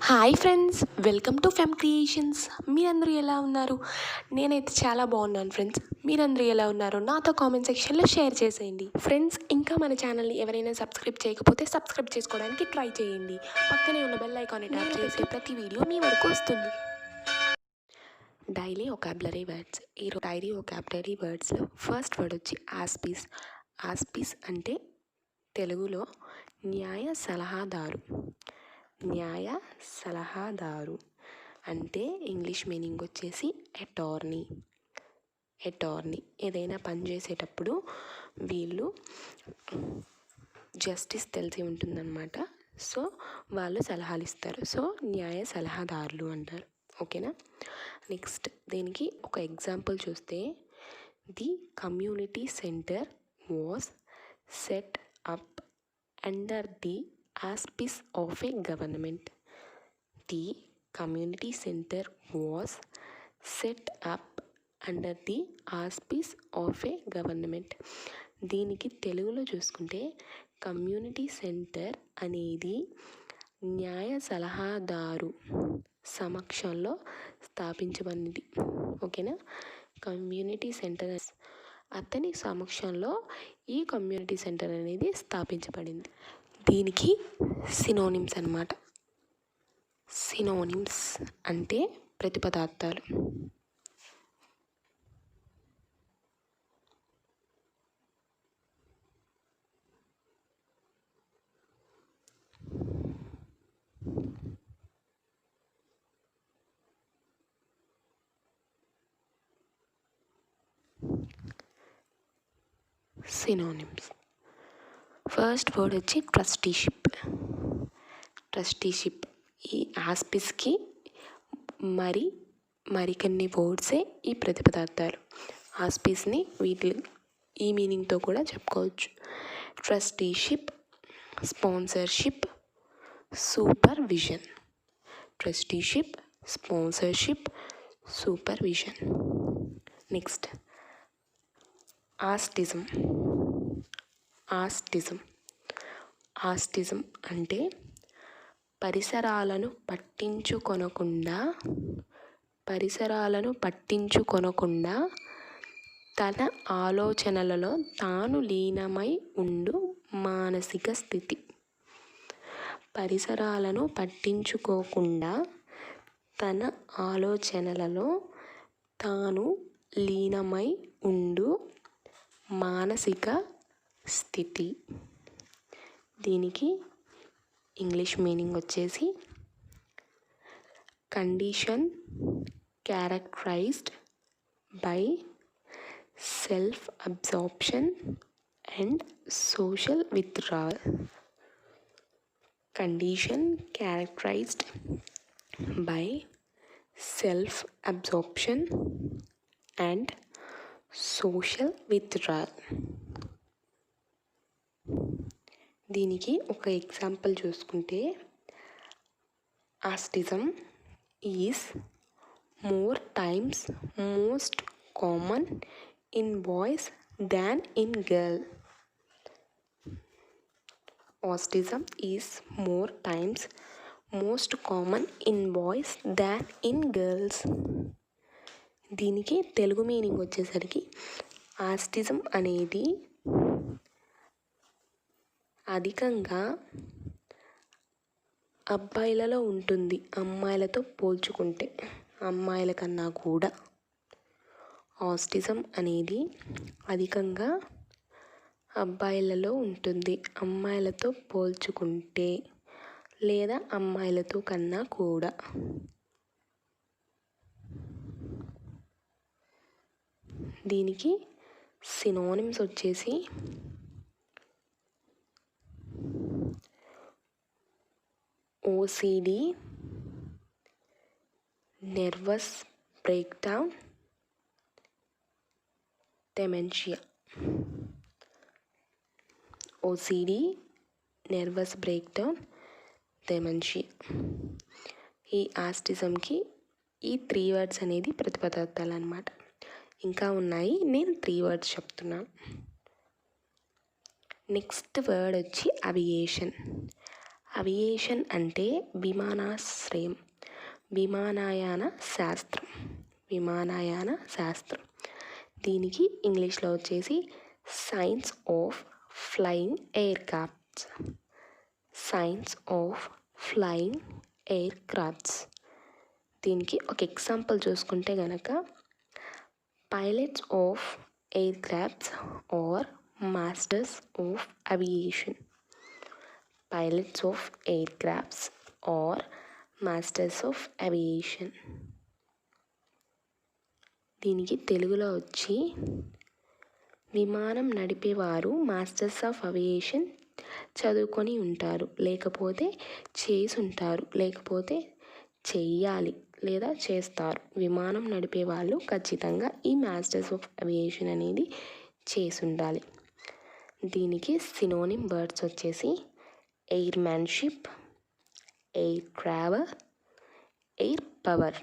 Hi friends, welcome to fem creations. మీరందరూ ఎలా ఉన్నారు? నేనైతే చాలా బాగున్నాను ఫ్రెండ్స్. మీరందరూ ఎలా ఉన్నారో నాతో కామెంట్ సెక్షన్లో షేర్ చేసేయండి. ఫ్రెండ్స్, ఇంకా మన ఛానల్ని ఎవరైనా సబ్స్క్రైబ్ చేయకపోతే సబ్స్క్రైబ్ చేసుకోవడానికి ట్రై చేయండి. పక్కనే ఉన్న బెల్ ఐకాన్ని ట్యాప్ చేస్తే ప్రతి వీడియో మీ వరకు వస్తుంది. Daily vocabulary words. ఈరోజు డైలీ వొకాబులరీ వర్డ్స్లో ఫస్ట్ వర్డ్ వచ్చి ఆస్పీస్. ఆస్పీస్ అంటే తెలుగులో న్యాయ సలహాదారు. న్యాయ సలహాదారు అంటే ఇంగ్లీష్ మీనింగ్ వచ్చేసి అటార్నీ. అటార్నీ ఏదైనా పని చేసేటప్పుడు వీళ్ళు జస్టిస్ తెలిసి ఉంటుందన్నమాట. సో వాళ్ళు సలహాలు ఇస్తారు. సో న్యాయ సలహాదారులు అంటారు. ఓకేనా? నెక్స్ట్ దీనికి ఒక ఎగ్జాంపుల్ చూస్తే, the community centre was set up under the auspice of a government. The community center was set up under the auspice of a government. దీనికి తెలుగులో చూసుకుంటే కమ్యూనిటీ సెంటర్ అనేది న్యాయ సలహాదారు సమక్షంలో స్థాపించబడింది. ఓకేనా? కమ్యూనిటీ సెంటర్ అతని సమక్షంలో ఈ కమ్యూనిటీ సెంటర్ అనేది స్థాపించబడింది. దీనికి సినోనిమ్స్ అన్నమాట. సినోనిమ్స్ అంటే ప్రతిపదార్థాలు. సినోనిమ్స్. ఫస్ట్ వర్డ్ వచ్చి ట్రస్టీషిప్. ట్రస్టీషిప్ ఈ ఆస్పిస్కి మరికొన్ని వర్డ్సే ఈ ప్రతిపదార్థాలు. ఆస్పిస్ని వీటి ఈ మీనింగ్తో కూడా చెప్పుకోవచ్చు. Trusteeship, sponsorship, supervision. Trusteeship, sponsorship, supervision. Next autism. Autism అంటే పరిసరాలను పట్టించుకొనకుండా తన ఆలోచనలలో తాను లీనమై ఉండు మానసిక స్థితి. పరిసరాలను పట్టించుకోకుండా తన ఆలోచనలలో తాను లీనమై ఉండు మానసిక స్థితి. దీనికి ఇంగ్లీష్ మీనింగ్ వచ్చేసి condition characterized by self absorption and social withdrawal. Condition characterized by self absorption and social withdrawal. దీనికి ఒక ఎగ్జాంపుల్ చూసుకుంటే, autism is more times most common in boys than in girl. Autism is more times most common in boys than in girls. దీనికి Telugu meaning వచ్చేసరికి ఆస్టిజం అనేది అధికంగా అబ్బాయిలలో ఉంటుంది అమ్మాయిలతో పోల్చుకుంటే. అమ్మాయిల కన్నా కూడా ఆస్టిజం అనేది అధికంగా అబ్బాయిలలో ఉంటుంది అమ్మాయిలతో పోల్చుకుంటే, లేదా అమ్మాయిలతో కన్నా కూడా. దీనికి సినోనిమ్స్ వచ్చేసి OCD, nervous breakdown, dementia. OCD, nervous breakdown, dementia. ఈ ఆస్టిజంకి ఈ 3 వర్డ్స్ అనేది ప్రతిపదార్థాలు అన్నమాట. ఇంకా ఉన్నాయి, నేను 3 వర్డ్స్ చెప్తున్నాను. నెక్స్ట్ వర్డ్ వచ్చి అవియేషన్. అవియేషన్ అంటే విమానాశ్రయం, విమానయాన శాస్త్రం, విమానయాన శాస్త్రం. దీనికి ఇంగ్లీష్లో వచ్చేసి science of flying aircrafts, science of flying aircrafts. దీనికి ఒక ఎగ్జాంపుల్ చూసుకుంటే కనుక pilots of aircrafts are masters of aviation, pilots of aircrafts are masters of aviation. దీనికి తెలుగులో వచ్చి విమానం నడిపేవారు మాస్టర్స్ ఆఫ్ అవియేషన్ చదువుకొని ఉంటారు, లేకపోతే చేసి ఉంటారు, లేకపోతే చెయ్యాలి లేదా చేస్తారు. విమానం నడిపే వాళ్ళు ఖచ్చితంగా ఈ మాస్టర్స్ ఆఫ్ అవియేషన్ అనేది చేసి ఉండాలి. దీనికి సినోనిమ్ వర్డ్స్ వచ్చేసి ఎయిర్మ్యాన్షిప్, ఎయిర్ క్రావర్, ఎయిర్ పవర్.